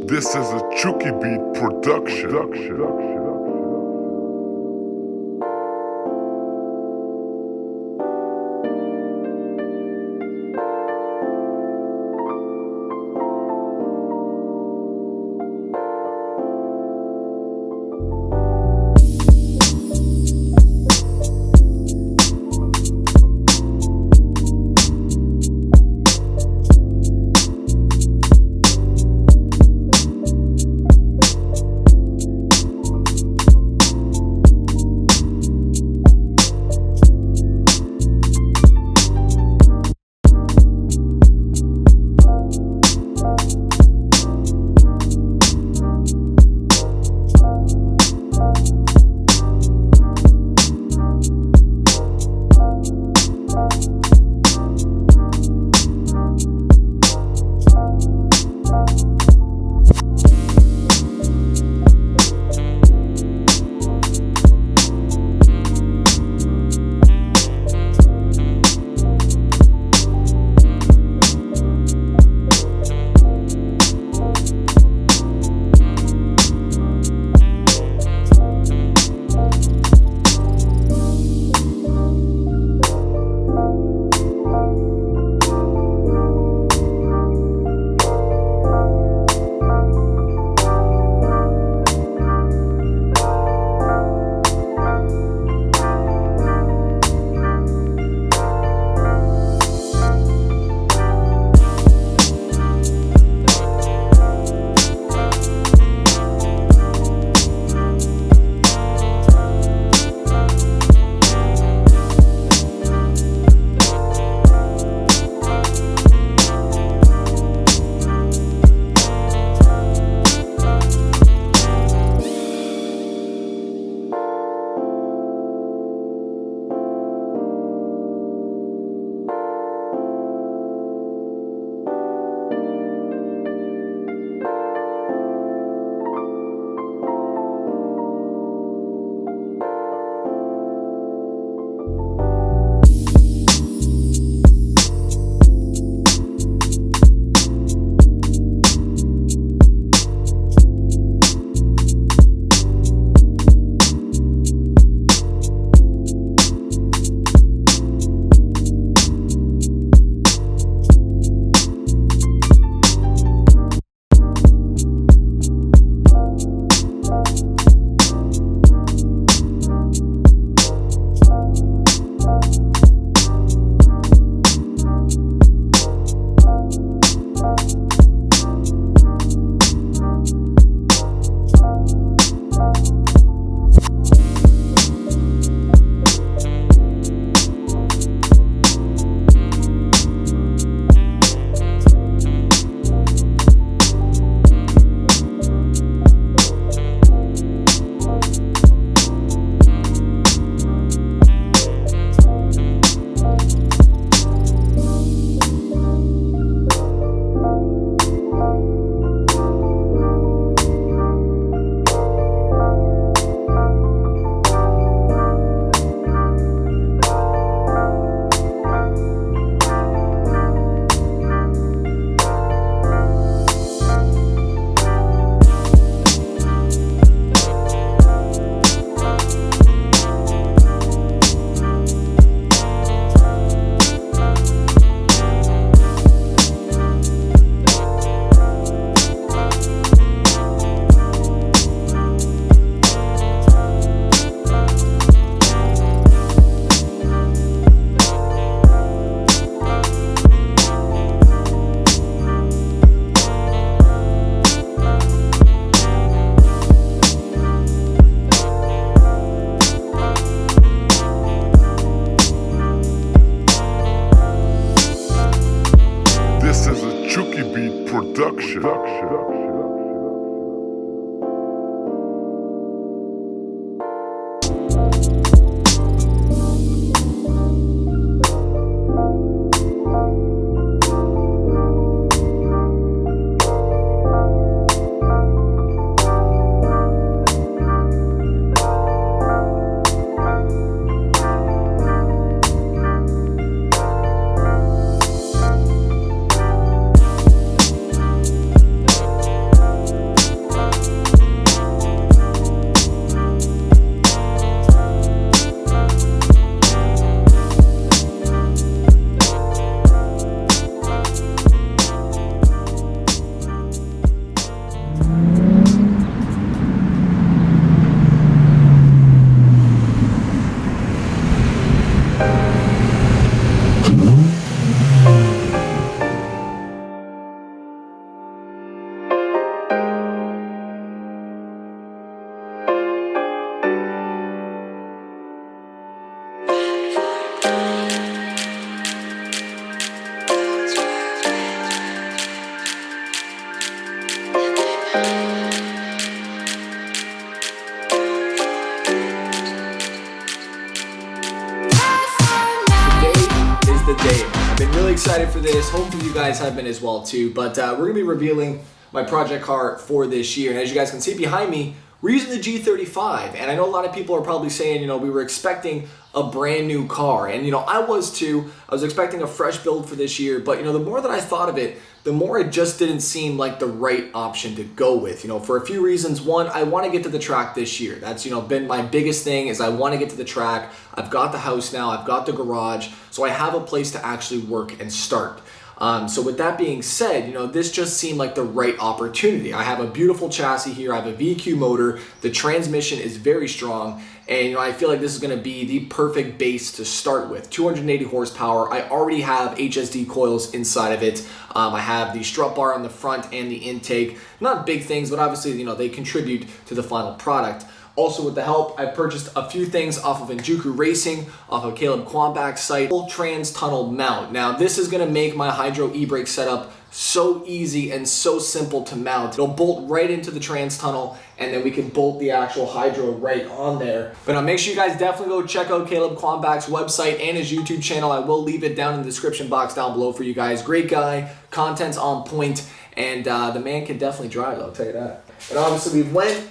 This is a Chucky Beat production. Production. excited for this. Hopefully you guys have been as well too. But we're going to be revealing my project car for this year. And as you guys can see behind me, we're using the G35. And I know a lot of people are probably saying, we were expecting a brand new car. And I was too. I was expecting a fresh build for this year. But the more that I thought of it, the more it just didn't seem like the right option to go with. For a few reasons. One, I want to get to the track this year. That's been my biggest thing, is I want to get to the track. I've got the house now, I've got the garage, so I have a place to actually work and start. So with that being said, this just seemed like the right opportunity. I have a beautiful chassis here, I have a VQ motor, the transmission is very strong, and I feel like this is going to be the perfect base to start with. 280 horsepower, I already have HSD coils inside of it. I have the strut bar on the front and the intake. Not big things, but obviously they contribute to the final product. Also with the help, I purchased a few things off of Enjuku Racing, off of Caleb Quambach's site. Full trans tunnel mount. Now this is going to make my hydro e-brake setup so easy and so simple to mount. It'll bolt right into the trans tunnel, and then we can bolt the actual hydro right on there. But make sure you guys definitely go check out Caleb Quambach's website and his YouTube channel. I will leave it down in the description box down below for you guys. Great guy, content's on point, and the man can definitely drive, I'll tell you that. And obviously we went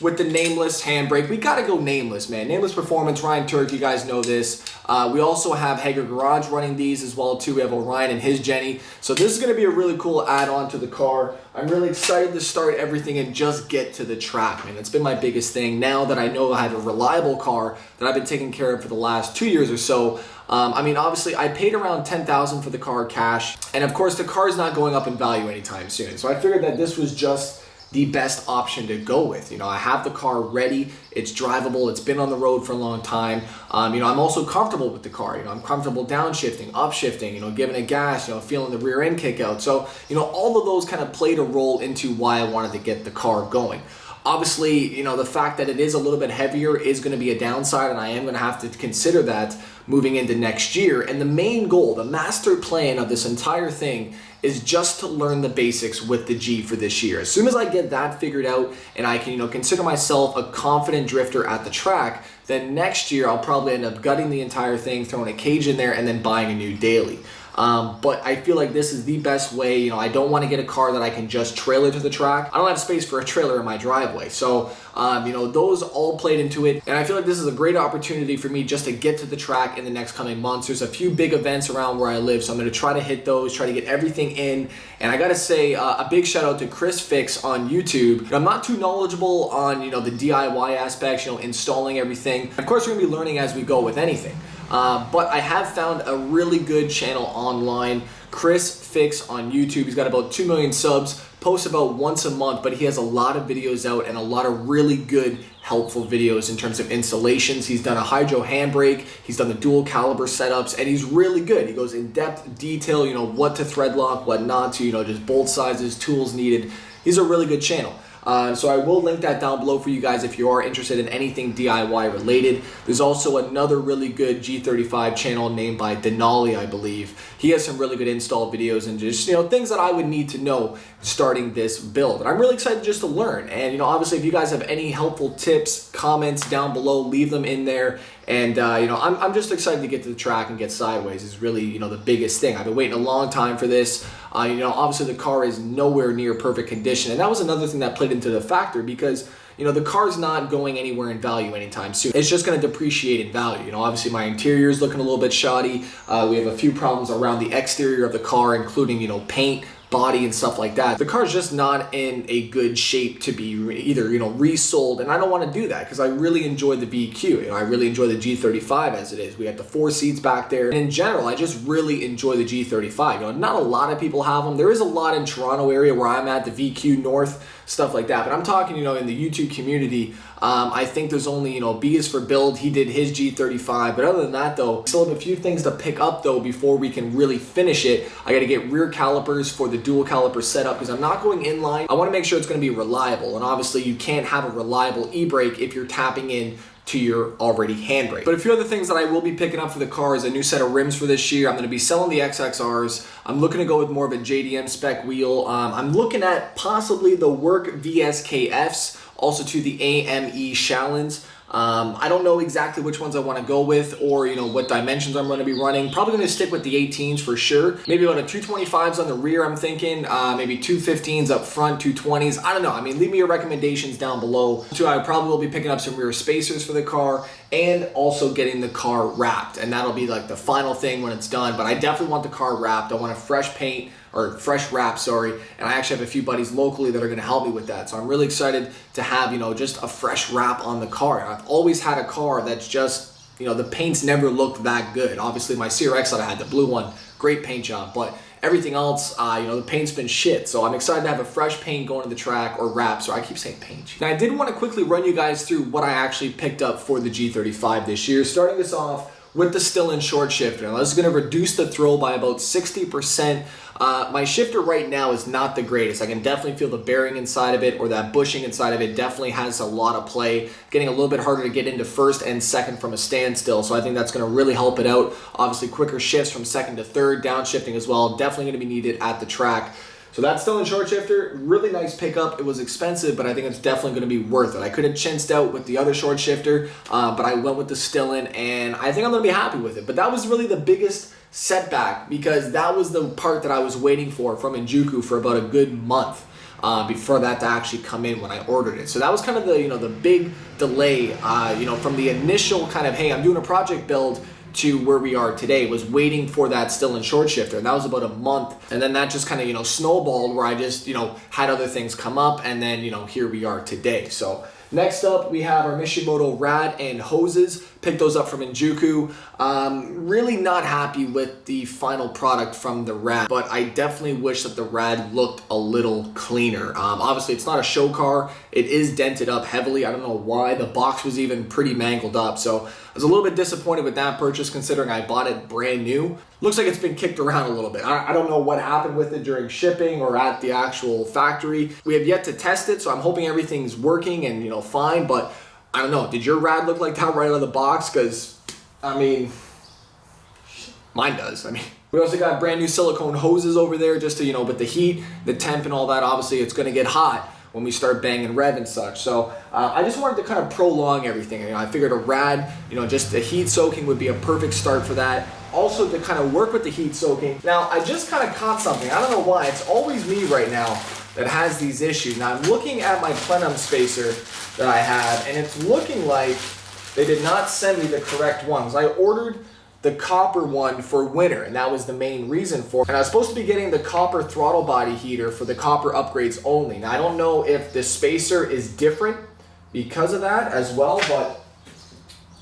with the nameless handbrake. We gotta go nameless, man. Nameless Performance, Ryan Turk, you guys know this. We also have Hager Garage running these as well too. We have Orion and his Jenny. So this is gonna be a really cool add-on to the car. I'm really excited to start everything and just get to the track, man. That's been my biggest thing. Now that I know I have a reliable car that I've been taking care of for the last 2 years or so, obviously I paid around $10,000 for the car cash. And of course the car is not going up in value anytime soon. So I figured that this was just the best option to go with. I have the car ready, it's drivable, it's been on the road for a long time. I'm also comfortable with the car. I'm comfortable downshifting, upshifting, giving it gas, feeling the rear end kick out. So, all of those kind of played a role into why I wanted to get the car going. Obviously, the fact that it is a little bit heavier is going to be a downside, and I am going to have to consider that moving into next year. And the main goal, the master plan of this entire thing, is just to learn the basics with the G for this year. As soon as I get that figured out and I can, consider myself a confident drifter at the track, then next year I'll probably end up gutting the entire thing, throwing a cage in there, and then buying a new daily. But I feel like this is the best way. I don't want to get a car that I can just trailer to the track. I don't have space for a trailer in my driveway. So, those all played into it. And I feel like this is a great opportunity for me just to get to the track in the next coming months. There's a few big events around where I live, so I'm going to try to hit those, try to get everything in. And I got to say a big shout out to Chris Fix on YouTube. I'm not too knowledgeable on, the DIY aspects, installing everything. Of course, we're going to be learning as we go with anything. But I have found a really good channel online, Chris Fix on YouTube. He's got about 2 million subs, posts about once a month, but he has a lot of videos out and a lot of really good, helpful videos in terms of installations. He's done a hydro handbrake, he's done the dual caliber setups, and he's really good. He goes in depth detail, what to thread lock, what not to, just bolt sizes, tools needed. He's a really good channel. So I will link that down below for you guys if you are interested in anything DIY related. There's also another really good G35 channel named by DNALI, I believe. He has some really good install videos and just, things that I would need to know starting this build. And I'm really excited just to learn. And, obviously if you guys have any helpful tips, comments down below, leave them in there. And, I'm just excited to get to the track and get sideways is really, the biggest thing. I've been waiting a long time for this. Obviously the car is nowhere near perfect condition. And that was another thing that played into the factor because, the car's not going anywhere in value anytime soon. It's just going to depreciate in value. Obviously my interior is looking a little bit shoddy. We have a few problems around the exterior of the car, including, paint, body and stuff like that. The car's just not in a good shape to be either, resold, and I don't want to do that because I really enjoy the VQ. I really enjoy the G35 as it is. We have the 4 seats back there. And in general, I just really enjoy the G35. Not a lot of people have them. There is a lot in Toronto area where I'm at, the VQ North, stuff like that. But I'm talking, in the YouTube community, I think there's only, B is for Build. He did his G35. But other than that, though, we still have a few things to pick up, though, before we can really finish it. I got to get rear calipers for the dual caliper setup because I'm not going inline. I want to make sure it's going to be reliable. And obviously, you can't have a reliable e-brake if you're tapping in to your already handbrake. But a few other things that I will be picking up for the car is a new set of rims for this year. I'm going to be selling the XXRs. I'm looking to go with more of a JDM spec wheel. I'm looking at possibly the Work VSKFs, also to the AME Shallons. I don't know exactly which ones I want to go with, or what dimensions I'm going to be running. Probably going to stick with the 18s for sure. Maybe about a 225s on the rear, I'm thinking. Maybe 215s up front, 220s. I don't know. I mean, leave me your recommendations down below. So I probably will be picking up some rear spacers for the car and also getting the car wrapped. And that'll be like the final thing when it's done. But I definitely want the car wrapped. I want a fresh paint, or fresh wrap, sorry. And I actually have a few buddies locally that are gonna help me with that. So I'm really excited to have, just a fresh wrap on the car. And I've always had a car that's just, the paint's never looked that good. Obviously my CRX that I had, the blue one, great paint job, but everything else, the paint's been shit. So I'm excited to have a fresh paint going to the track, or wrap. So I keep saying paint. Now I did want to quickly run you guys through what I actually picked up for the G35 this year, starting this off with the still-in short shifter. Now this is going to reduce the throw by about 60%. My shifter right now is not the greatest. I can definitely feel the bearing inside of it, or that bushing inside of it definitely has a lot of play. Getting a little bit harder to get into first and second from a standstill, so I think that's going to really help it out. Obviously quicker shifts from second to third, downshifting as well, definitely going to be needed at the track. So that's still in short shifter, really nice pickup. It was expensive, but I think it's definitely gonna be worth it. I could have chinced out with the other short shifter, but I went with the still in, and I think I'm gonna be happy with it. But that was really the biggest setback, because that was the part that I was waiting for from Injuku for about a good month before that to actually come in when I ordered it. So that was kind of the, the big delay, from the initial kind of, hey, I'm doing a project build, to where we are today, was waiting for that still in short shifter, and that was about a month. And then that just kind of snowballed, where I just had other things come up, and then here we are today. So next up we have our Mishimoto rad and hoses. Picked those up from Injuku. Really not happy with the final product from the rad, but I definitely wish that the rad looked a little cleaner. Obviously it's not a show car, it is dented up heavily. I don't know why. The box was even pretty mangled up, so I was a little bit disappointed with that purchase, considering I bought it brand new. Looks like it's been kicked around a little bit. I don't know what happened with it during shipping or at the actual factory. We have yet to test it, so I'm hoping everything's working and fine, but I don't know. Did your rad look like that right out of the box? Because, I mean, mine does. I mean, we also got brand new silicone hoses over there, just to, with the heat, the temp and all that, obviously it's going to get hot when we start banging rev and such. So I just wanted to kind of prolong everything. I figured a rad, just the heat soaking would be a perfect start for that. Also to kind of work with the heat soaking. Now I just kind of caught something. I don't know why. It's always me right now that has these issues. Now I'm looking at my plenum spacer that I have, and it's looking like they did not send me the correct ones. I ordered the copper one for winter, and that was the main reason for it. And I was supposed to be getting the copper throttle body heater for the copper upgrades only. Now I don't know if the spacer is different because of that as well, but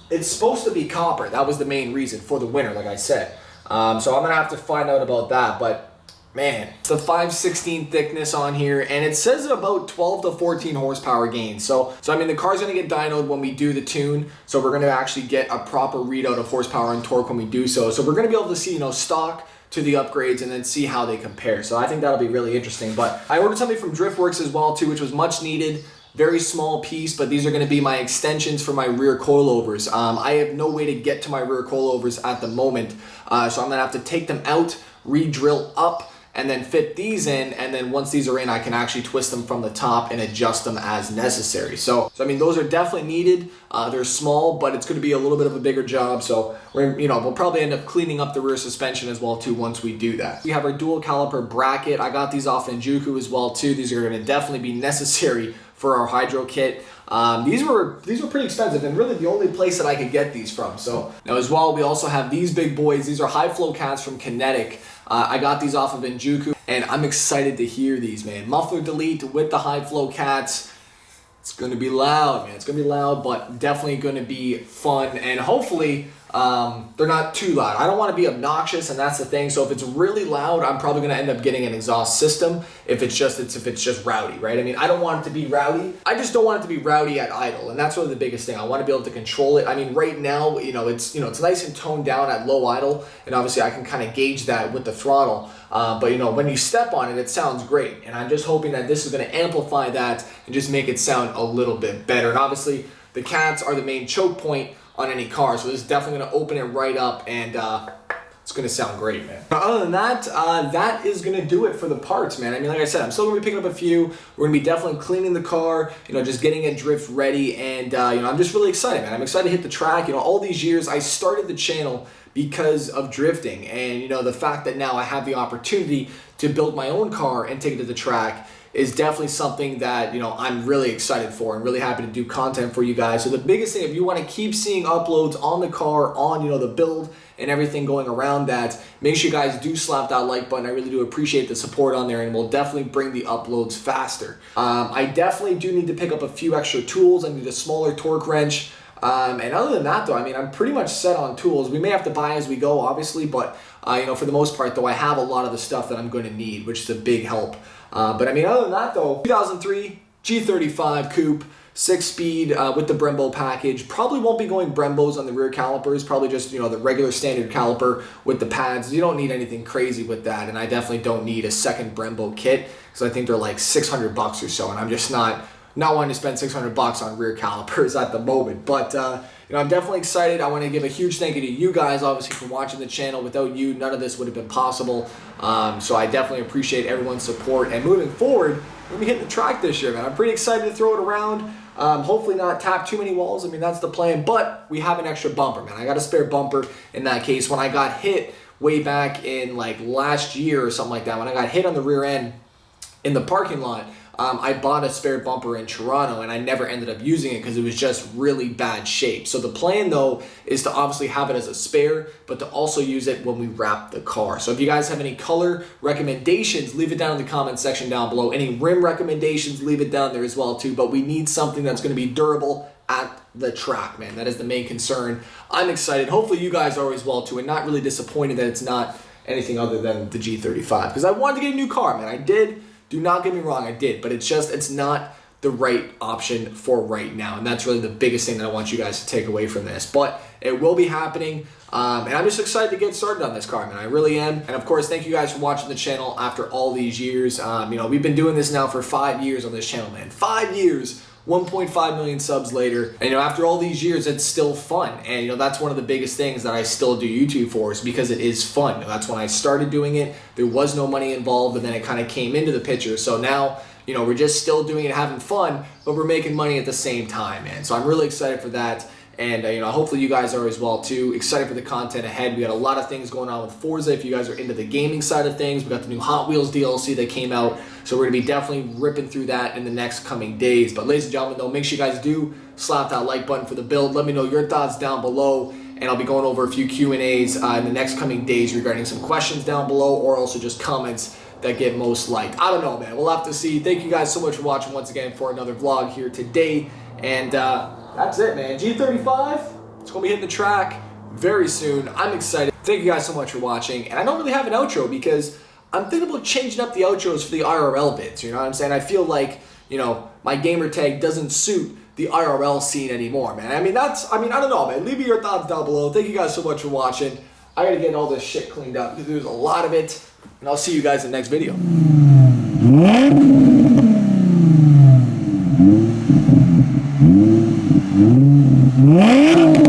it's supposed to be copper. That was the main reason for the winter, like I said. So I'm gonna have to find out about that, but man, the 5/16 thickness on here, and it says about 12 to 14 horsepower gain. So I mean, the car's gonna get dynoed when we do the tune, so we're gonna actually get a proper readout of horsepower and torque when we do so. So we're gonna be able to see, stock to the upgrades and then see how they compare. So I think that'll be really interesting. But I ordered something from Driftworks as well too, which was much needed. Very small piece, but these are going to be my extensions for my rear coilovers. I have no way to get to my rear coilovers at the moment, so I'm going to have to take them out, re-drill up, and then fit these in, and then once these are in, I can actually twist them from the top and adjust them as necessary. So I mean, those are definitely needed. They're small, but it's going to be a little bit of a bigger job. So we'll probably end up cleaning up the rear suspension as well too once we do that. We have our dual caliper bracket. I got these off Injuku as well too. These are going to definitely be necessary for our hydro kit. These were pretty expensive, and really the only place that I could get these from. So now as well, we also have these big boys. These are high flow cats from Kinetic. I got these off of Injuku, and I'm excited to hear these, man. Muffler delete with the high flow cats. It's gonna be loud, man. It's gonna be loud, but definitely gonna be fun, and hopefully they're not too loud. I don't want to be obnoxious, and that's the thing. So if it's really loud, I'm probably gonna end up getting an exhaust system. If it's just rowdy, right? I mean, I don't want it to be rowdy. I just don't want it to be rowdy at idle, and that's really the biggest thing. I want to be able to control it. I mean, right now, it's nice and toned down at low idle, and obviously I can kind of gauge that with the throttle. But when you step on it, it sounds great, and I'm just hoping that this is going to amplify that and just make it sound a little bit better. And obviously, the cats are the main choke point on any car, so this is definitely going to open it right up and it's gonna sound great, man. Other than that, that is gonna do it for the parts, man. I mean, like I said, I'm still gonna be picking up a few. We're gonna be definitely cleaning the car, you know, just getting it drift ready, and you know, I'm just really excited, man. I'm excited to hit the track. You know, all these years I started the channel because of drifting, and you know, the fact that now I have the opportunity to build my own car and take it to the track is definitely something that, you know, I'm really excited for and really happy to do content for you guys. So the biggest thing, if you want to keep seeing uploads on the car, on, you know, the build and everything going around that, make sure you guys do slap that like button. I really do appreciate the support on there, and we'll definitely bring the uploads faster. I definitely do need to pick up a few extra tools. I need a smaller torque wrench. And other than that, though, I mean, I'm pretty much set on tools. We may have to buy as we go, obviously, but you know, for the most part, though, I have a lot of the stuff that I'm going to need, which is a big help. But I mean, other than that, though, 2003 G35 Coupe, 6-speed with the Brembo package. Probably won't be going Brembos on the rear calipers. Probably just, you know, the regular standard caliper with the pads. You don't need anything crazy with that, and I definitely don't need a second Brembo kit because I think they're like $600 or so, and I'm just not wanting to spend $600 on rear calipers at the moment. But you know, I'm definitely excited. I want to give a huge thank you to you guys, obviously, for watching the channel. Without you, none of this would have been possible. So I definitely appreciate everyone's support. And moving forward, we're gonna be hitting the track this year, man. I'm pretty excited to throw it around. Hopefully not tap too many walls. I mean, that's the plan. But we have an extra bumper, man. I got a spare bumper in that case. When I got hit way back in like last year or something like that, when I got hit on the rear end in the parking lot, I bought a spare bumper in Toronto, and I never ended up using it because it was just really bad shape. So the plan, though, is to obviously have it as a spare, but to also use it when we wrap the car. So if you guys have any color recommendations, leave it down in the comment section down below. Any rim recommendations, leave it down there as well, too. But we need something that's going to be durable at the track, man. That is the main concern. I'm excited. Hopefully you guys are as well, too, and not really disappointed that it's not anything other than the G35, because I wanted to get a new car, man. I did. Do not get me wrong, I did, but it's not the right option for right now, and that's really the biggest thing that I want you guys to take away from this. But it will be happening, and I'm just excited to get started on this car, man. I really am. And of course, thank you guys for watching the channel after all these years. You know, we've been doing this now for 5 years on this channel, man. 5 years. 1.5 million subs later, and you know, after all these years, it's still fun. And you know, that's one of the biggest things that I still do YouTube for, is because it is fun. You know, that's when I started doing it. There was no money involved, and then it kind of came into the picture. So now, you know, we're just still doing it, having fun, but we're making money at the same time, man. So I'm really excited for that. And you know, hopefully you guys are as well too. Excited for the content ahead. We got a lot of things going on with Forza. If you guys are into the gaming side of things, we got the new Hot Wheels DLC that came out, so we're gonna be definitely ripping through that in the next coming days. But ladies and gentlemen, though, make sure you guys do slap that like button for the build. Let me know your thoughts down below, and I'll be going over a few Q&As in the next coming days regarding some questions down below, or also just comments that get most liked. I don't know, man. We'll have to see. Thank you guys so much for watching once again for another vlog here today, and that's it, man. G35, it's gonna be hitting the track very soon. I'm excited. Thank you guys so much for watching. And I don't really have an outro because I'm thinking about changing up the outros for the IRL vids. You know what I'm saying? I feel like, you know, my gamer tag doesn't suit the IRL scene anymore, man. I mean, I don't know, man. Leave me your thoughts down below. Thank you guys so much for watching. I gotta get all this shit cleaned up because there's a lot of it. And I'll see you guys in the next video. Yeah.